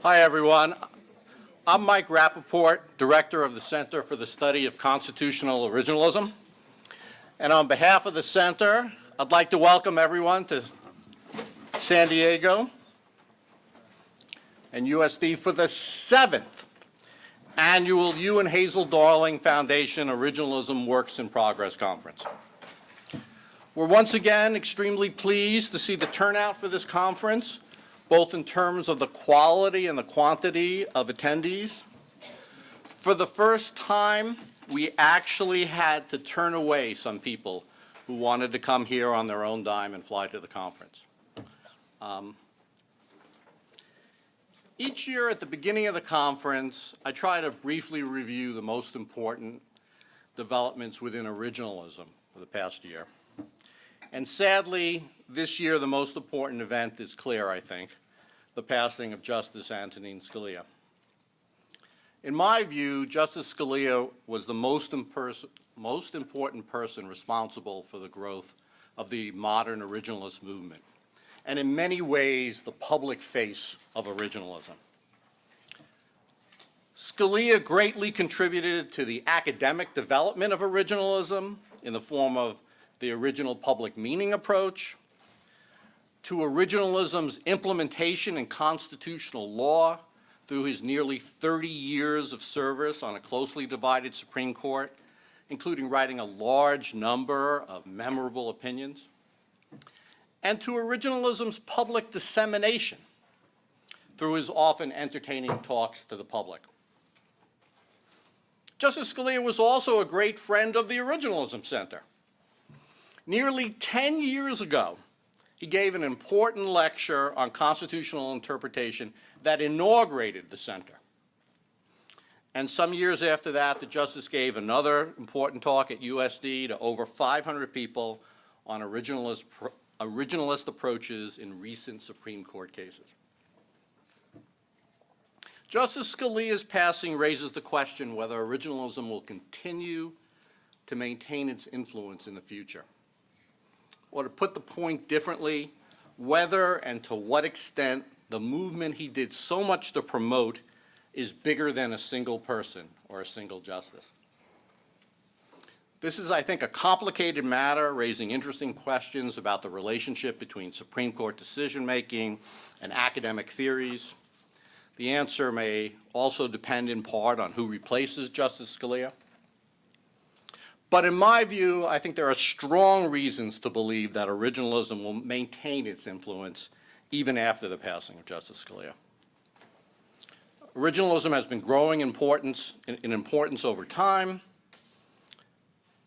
Hi, everyone. I'm Mike Rappaport, Director of the Center for the Study of Constitutional Originalism. And on behalf of the Center, I'd like to welcome everyone to San Diego and USD for the 7th annual Hugh and Hazel Foundation Originalism Works in Progress Conference. We're once again extremely pleased to see the turnout for this conference, both in terms of the quality and the quantity of attendees. For the first time, we actually had to turn away some people who wanted to come here on their own dime and fly to the conference. Each year at the beginning of the conference, I try to briefly review the most important developments within originalism for the past year. And sadly, this year the most important event is clear, I think, the passing of Justice Antonin Scalia. In my view, Justice Scalia was the most important person responsible for the growth of the modern originalist movement, and in many ways the public face of originalism. Scalia greatly contributed to the academic development of originalism in the form of the original public meaning approach, to originalism's implementation in constitutional law through his nearly 30 years of service on a closely divided Supreme Court, including writing a large number of memorable opinions, and to originalism's public dissemination through his often entertaining talks to the public. Justice Scalia was also a great friend of the Originalism Center. Nearly 10 years ago, he gave an important lecture on constitutional interpretation that inaugurated the center. And some years after that, the Justice gave another important talk at USD to over 500 people on originalist approaches in recent Supreme Court cases. Justice Scalia's passing raises the question whether originalism will continue to maintain its influence in the future. Or to put the point differently, whether and to what extent the movement he did so much to promote is bigger than a single person or a single justice. This is, I think, a complicated matter, raising interesting questions about the relationship between Supreme Court decision-making and academic theories. The answer may also depend in part on who replaces Justice Scalia. But in my view, I think there are strong reasons to believe that originalism will maintain its influence even after the passing of Justice Scalia. Originalism has been growing in importance over time.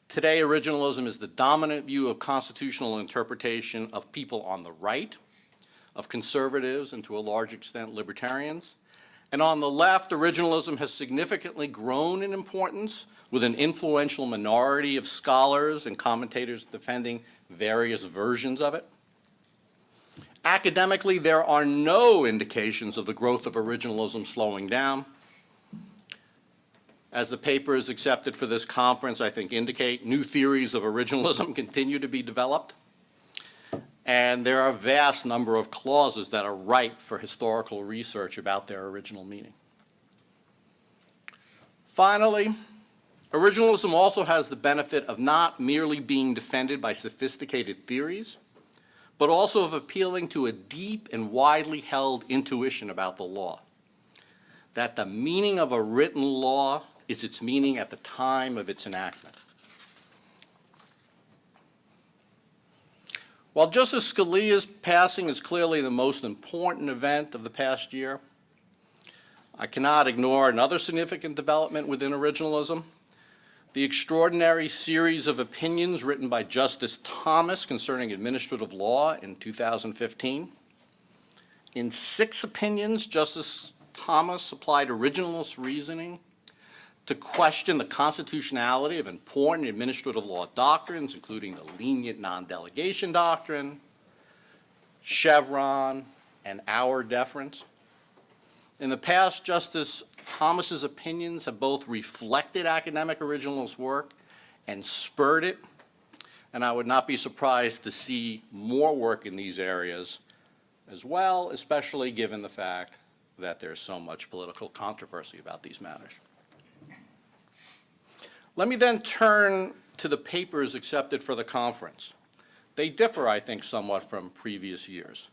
Today, originalism is the dominant view of constitutional interpretation of people on the right, of conservatives, and to a large extent libertarians. And on the left, originalism has significantly grown in importance, with an influential minority of scholars and commentators defending various versions of it. Academically, there are no indications of the growth of originalism slowing down. As the papers accepted for this conference, I think, indicate, new theories of originalism continue to be developed. And there are a vast number of clauses that are ripe for historical research about their original meaning. Finally, originalism also has the benefit of not merely being defended by sophisticated theories, but also of appealing to a deep and widely held intuition about the law, that the meaning of a written law is its meaning at the time of its enactment. While Justice Scalia's passing is clearly the most important event of the past year, I cannot ignore another significant development within originalism: the extraordinary series of opinions written by Justice Thomas concerning administrative law in 2015. In 6 opinions, Justice Thomas applied originalist reasoning to question the constitutionality of important administrative law doctrines, including the lenient non-delegation doctrine, Chevron, and Auer deference. In the past, Justice Thomas's opinions have both reflected academic originalist work and spurred it, and I would not be surprised to see more work in these areas as well, especially given the fact that there's so much political controversy about these matters. Let me then turn to the papers accepted for the conference. They differ, I think, somewhat from previous years.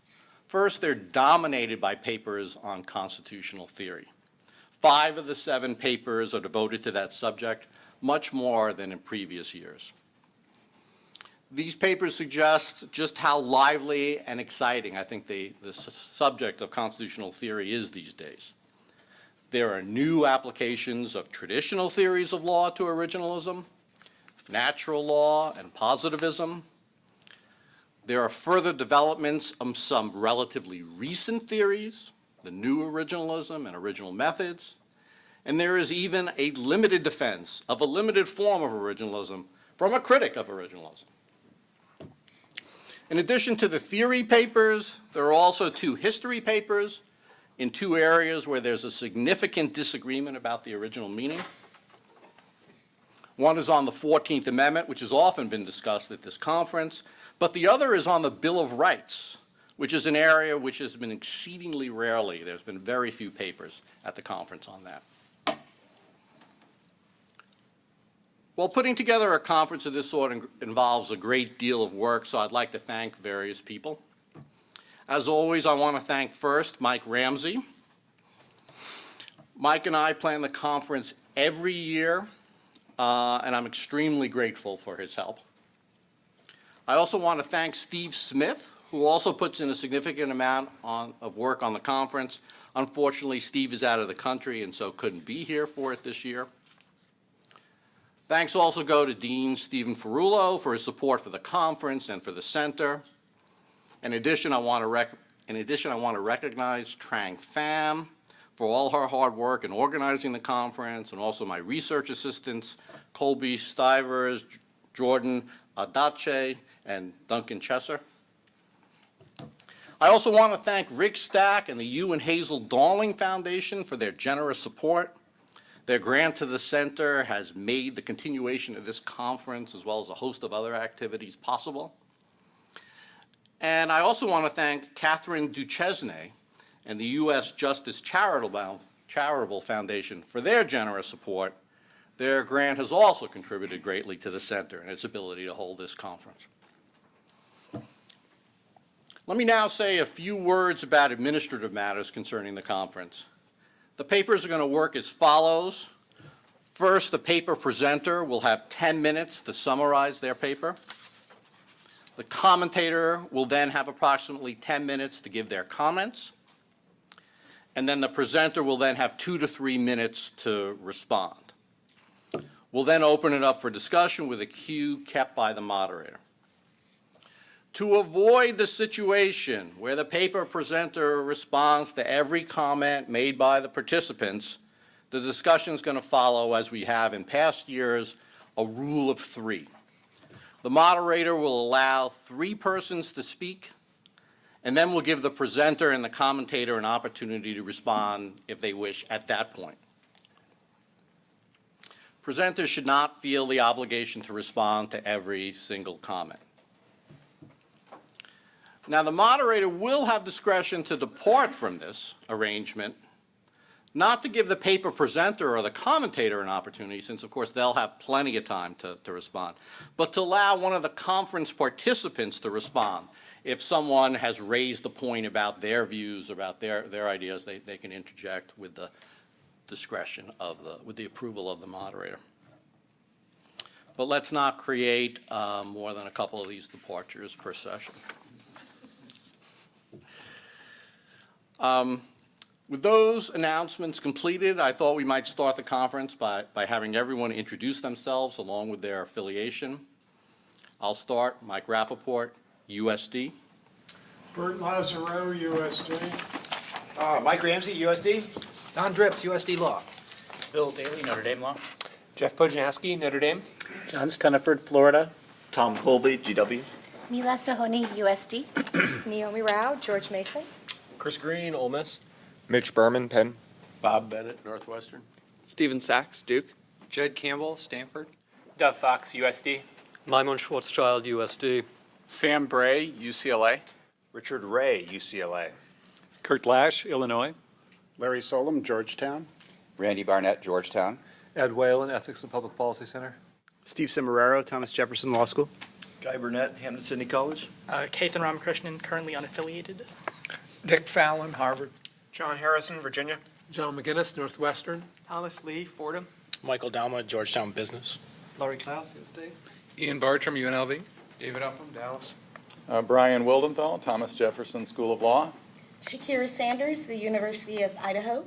First, they're dominated by papers on constitutional theory. 5 of the 7 papers are devoted to that subject, much more than in previous years. These papers suggest just how lively and exciting I think the subject of constitutional theory is these days. There are new applications of traditional theories of law to originalism, natural law and positivism. There are further developments of some relatively recent theories, the new originalism and original methods, and there is even a limited defense of a limited form of originalism from a critic of originalism. In addition to the theory papers, there are also 2 history papers in 2 areas where there's a significant disagreement about the original meaning. One is on the 14th Amendment, which has often been discussed at this conference, but the other is on the Bill of Rights, which is an area which has been exceedingly rarely. There's been very few papers at the conference on that. Well, putting together a conference of this sort involves a great deal of work, so I'd like to thank various people. As always, I want to thank first Mike Ramsey. Mike and I plan the conference every year, and I'm extremely grateful for his help. I also want to thank Steve Smith, who also puts in a significant amount of work on the conference. Unfortunately, Steve is out of the country and so couldn't be here for it this year. Thanks also go to Dean Stephen Ferrulo for his support for the conference and for the center. In addition, I want to recognize Trang Pham for all her hard work in organizing the conference, and also my research assistants, Colby Stivers, Jordan Adache, and Duncan Chesser. I also want to thank Rick Stack and the Hugh and Hazel Darling Foundation for their generous support. Their grant to the center has made the continuation of this conference, as well as a host of other activities, possible. And I also want to thank Catherine Duchesne and the U.S. Justice Charitable Foundation for their generous support. Their grant has also contributed greatly to the center and its ability to hold this conference. Let me now say a few words about administrative matters concerning the conference. The papers are going to work as follows. First, the paper presenter will have 10 minutes to summarize their paper. The commentator will then have approximately 10 minutes to give their comments. And then the presenter will then have 2 to 3 minutes to respond. We'll then open it up for discussion with a cue kept by the moderator. To avoid the situation where the paper presenter responds to every comment made by the participants, the discussion is going to follow, as we have in past years, a rule of 3. The moderator will allow 3 persons to speak, and then we'll give the presenter and the commentator an opportunity to respond if they wish at that point. Presenters should not feel the obligation to respond to every single comment. Now, the moderator will have discretion to depart from this arrangement, not to give the paper presenter or the commentator an opportunity, since, of course, they'll have plenty of time to respond, but to allow one of the conference participants to respond. If someone has raised a point about their views, about their ideas, they can interject with the discretion with the approval of the moderator. But let's not create more than a couple of these departures per session. With those announcements completed, I thought we might start the conference by having everyone introduce themselves along with their affiliation. I'll start. Mike Rappaport, USD. Bert Lazaro, USD. Mike Ramsey, USD. Don Drips, USD Law. Bill Daly, Notre Dame Law. Jeff Pojanowski, Notre Dame. John Steniford, Florida. Tom Colby, GW. Mila Sahoni, USD. Naomi Rao, George Mason. Chris Green, Ole Miss. Mitch Berman, Penn. Bob Bennett, Northwestern. Stephen Sachs, Duke. Jed Campbell, Stanford. Doug Fox, USD. Lyman Schwartzchild, USD. Sam Bray, UCLA. Richard Ray, UCLA. Kurt Lash, Illinois. Larry Solom, Georgetown. Randy Barnett, Georgetown. Ed Whalen, Ethics and Public Policy Center. Steve Cimarero, Thomas Jefferson Law School. Guy Burnett, Hampton Sydney College. Kathan Ramakrishnan, currently unaffiliated. Dick Fallon, Harvard. John Harrison, Virginia. John McGinnis, Northwestern. Thomas Lee, Fordham. Michael Dalma, Georgetown Business. Laurie Klaus, USD. Ian Bartram, UNLV. David Upham, Dallas. Brian Wildenthal, Thomas Jefferson School of Law. Shakira Sanders, the University of Idaho.